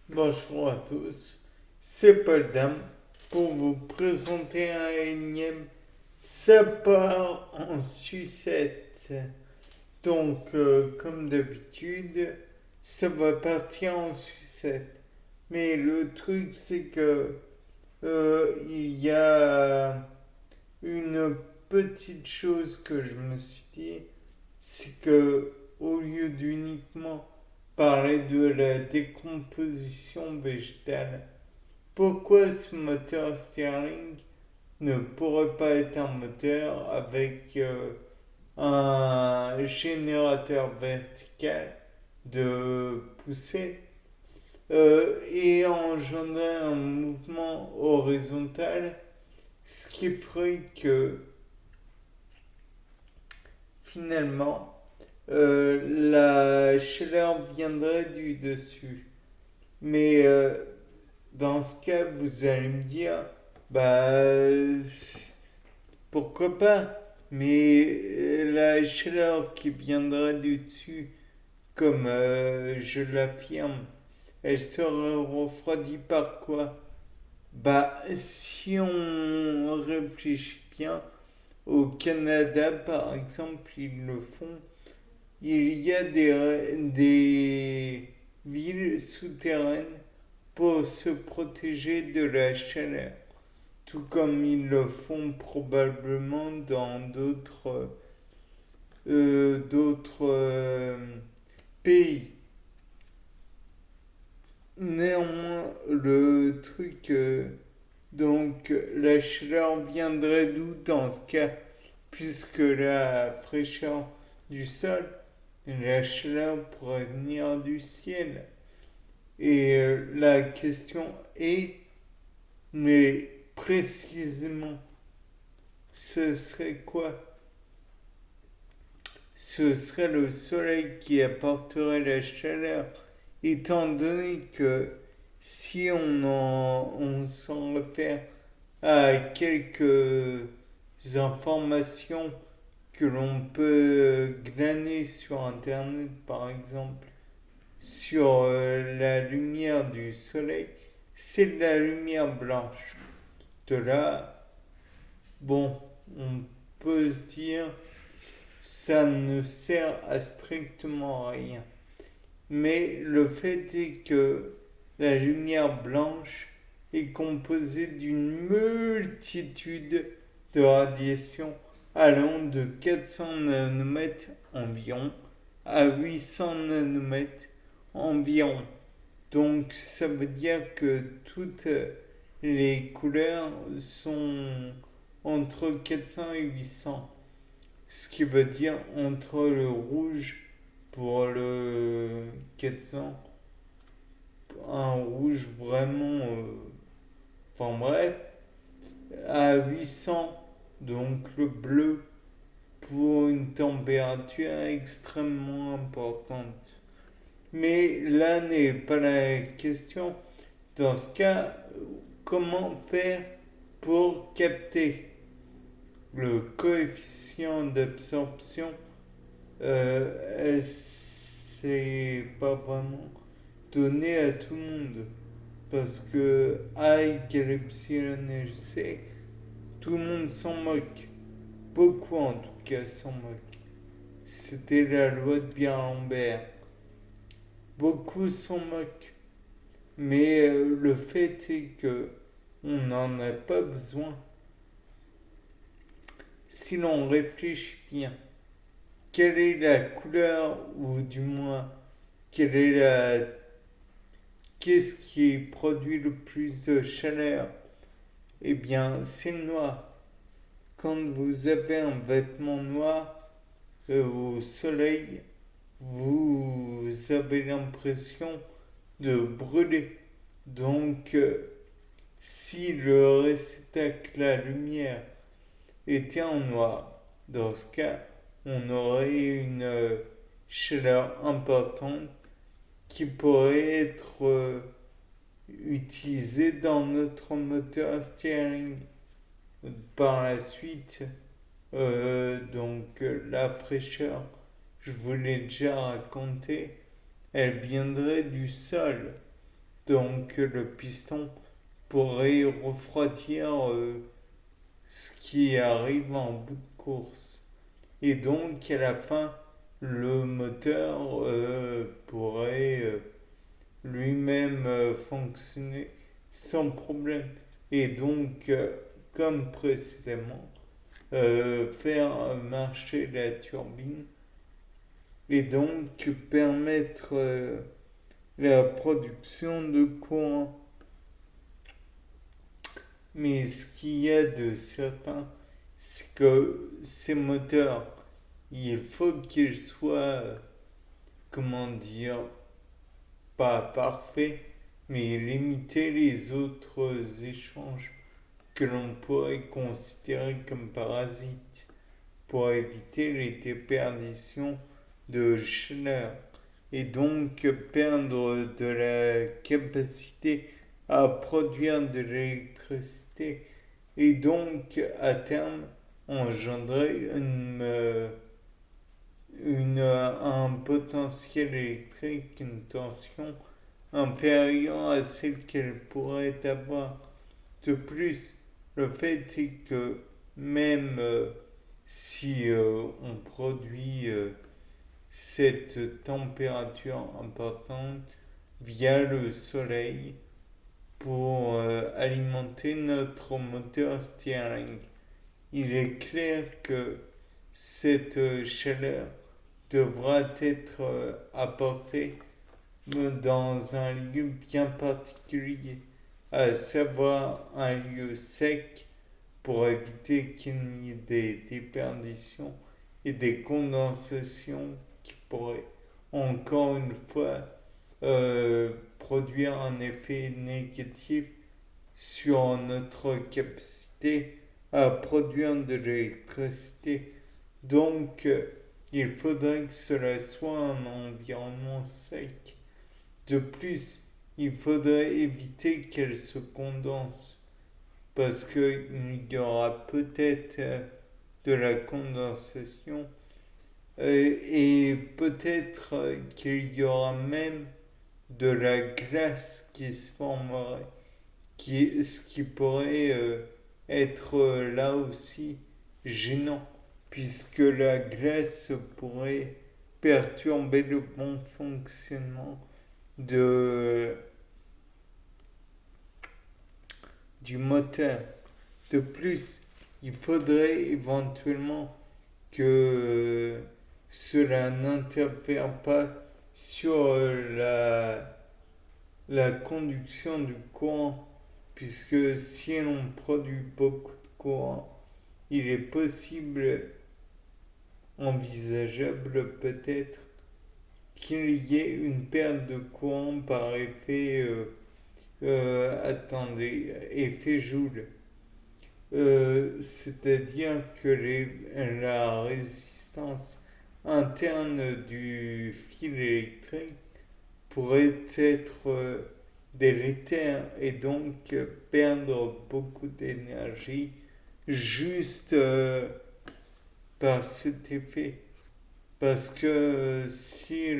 Bonjour à tous, c'est Paul Dam pour vous présenter un énième sapeur en sucette. Donc, comme d'habitude, ça va partir en sucette. Mais le truc, c'est que il y a une petite chose que je me suis dit, c'est que au lieu d'uniquement parler de la décomposition végétale, pourquoi ce moteur Stirling ne pourrait pas être un moteur avec un générateur vertical de poussée et engendrer un mouvement horizontal, ce qui ferait que finalement la chaleur viendrait du dessus. Mais dans ce cas, vous allez me dire, bah pourquoi pas, mais la chaleur qui viendra du dessus, comme je l'affirme, elle sera refroidie par quoi? Bah si on réfléchit bien, au Canada par exemple, ils le font. Il y a des villes souterraines pour se protéger de la chaleur, tout comme ils le font probablement dans d'autres pays. Néanmoins, le truc, donc la chaleur viendrait d'où dans ce cas, puisque la fraîcheur du sol, la chaleur pourrait venir du ciel. Et la question est, mais précisément, ce serait quoi? Ce serait le soleil qui apporterait la chaleur, étant donné que si on s'en réfère à quelques informations que l'on peut glaner sur Internet, par exemple, sur la lumière du soleil, c'est de la lumière blanche. De là, bon, on peut se dire, ça ne sert à strictement rien. Mais le fait est que la lumière blanche est composée d'une multitude de radiations allant de 400 nanomètres environ à 800 nanomètres environ. Donc ça veut dire que toutes les couleurs sont entre 400 et 800. Ce qui veut dire entre le rouge pour le 400, un rouge vraiment, enfin bref, à 800, donc le bleu pour une température extrêmement importante. Mais là n'est pas la question. Dans ce cas, comment faire pour capter le coefficient d'absorption? C'est pas vraiment donné à tout le monde. Parce que A égale epsilon et C, tout le monde s'en moque. Beaucoup en tout cas s'en moquent. C'était la loi de Birlambert. Beaucoup s'en moquent. Mais le fait est que on n'en a pas besoin. Si l'on réfléchit bien, quelle est la couleur, ou du moins, quelle est la qu'est-ce qui produit le plus de chaleur? Eh bien, c'est le noir. Quand vous avez un vêtement noir au soleil, vous avez l'impression de brûler. Donc, si le réceptacle, la lumière, était en noir, dans ce cas, on aurait une chaleur importante qui pourrait être utilisée dans notre moteur steering. Par la suite, donc la fraîcheur, je vous l'ai déjà raconté, elle viendrait du sol. Donc le piston pourrait refroidir ce qui arrive en bout de course. Et donc à la fin, le moteur pourrait lui-même fonctionner sans problème. Et donc, comme précédemment, faire marcher la turbine et donc permettre la production de courant. Mais ce qu'il y a de certain, c'est que ces moteurs, il faut qu'ils soient, comment dire, pas parfaits, mais limiter les autres échanges que l'on pourrait considérer comme parasites pour éviter les déperditions de chaleur et donc perdre de la capacité à produire de l'électricité et donc à terme engendrer un potentiel électrique, une tension inférieure à celle qu'elle pourrait avoir. De plus, le fait est que même si on produit cette température importante via le soleil pour alimenter notre moteur steering, il est clair que cette chaleur devra être apportée dans un lieu bien particulier, à savoir un lieu sec pour éviter qu'il y ait des déperditions et des condensations qui pourraient encore une fois produire un effet négatif sur notre capacité à produire de l'électricité. Donc, il faudrait que cela soit un environnement sec. De plus, il faudrait éviter qu'elle se condense parce qu'il y aura peut-être de la condensation et peut-être qu'il y aura même de la glace qui se formerait, ce qui pourrait être là aussi gênant, puisque la glace pourrait perturber le bon fonctionnement de, du moteur. De plus, il faudrait éventuellement que cela n'interfère pas sur la conduction du courant, puisque si l'on produit beaucoup de courant, il est possible, envisageable peut-être, qu'il y ait une perte de courant par effet, attendez, effet Joule. C'est-à-dire que la résistance interne du fil électrique pourrait être délétère et donc perdre beaucoup d'énergie juste par cet effet. Parce que si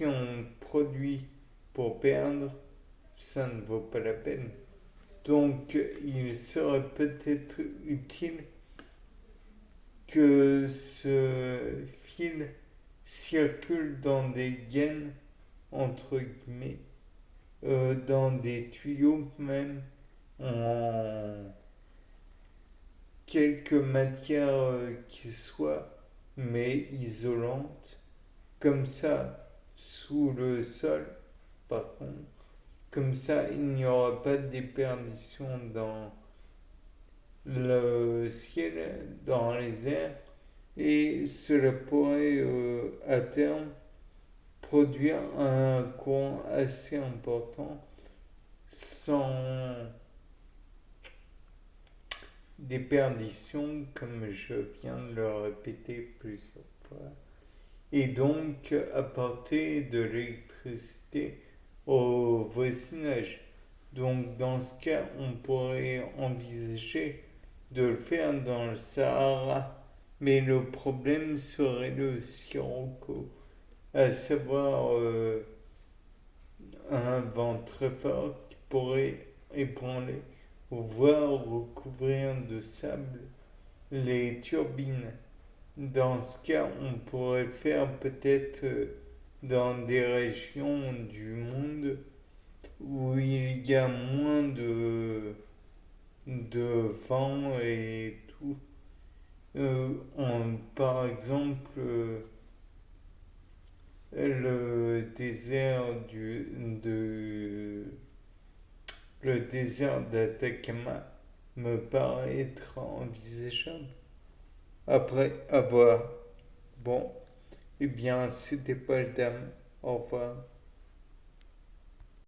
on produit pour perdre, ça ne vaut pas la peine. Donc il serait peut-être utile que ce fil circule dans des gaines, entre guillemets, dans des tuyaux même, en quelque matière qui soit, mais isolante, comme ça, sous le sol, par contre. Comme ça, il n'y aura pas de déperdition dans le ciel, dans les airs, et cela pourrait à terme produire un courant assez important sans déperdition, comme je viens de le répéter plusieurs fois, et donc apporter de l'électricité au voisinage. Donc dans ce cas, on pourrait envisager de le faire dans le Sahara. Mais le problème serait le sirocco, à savoir un vent très fort qui pourrait ébranler, voire recouvrir de sable les turbines. Dans ce cas, on pourrait le faire peut-être dans des régions du monde où il y a moins de vent et tout. Par exemple, le désert le désert d'Atacama me paraît être envisageable. Après, à voir. Bon, eh bien, c'était pas le dame. Au revoir.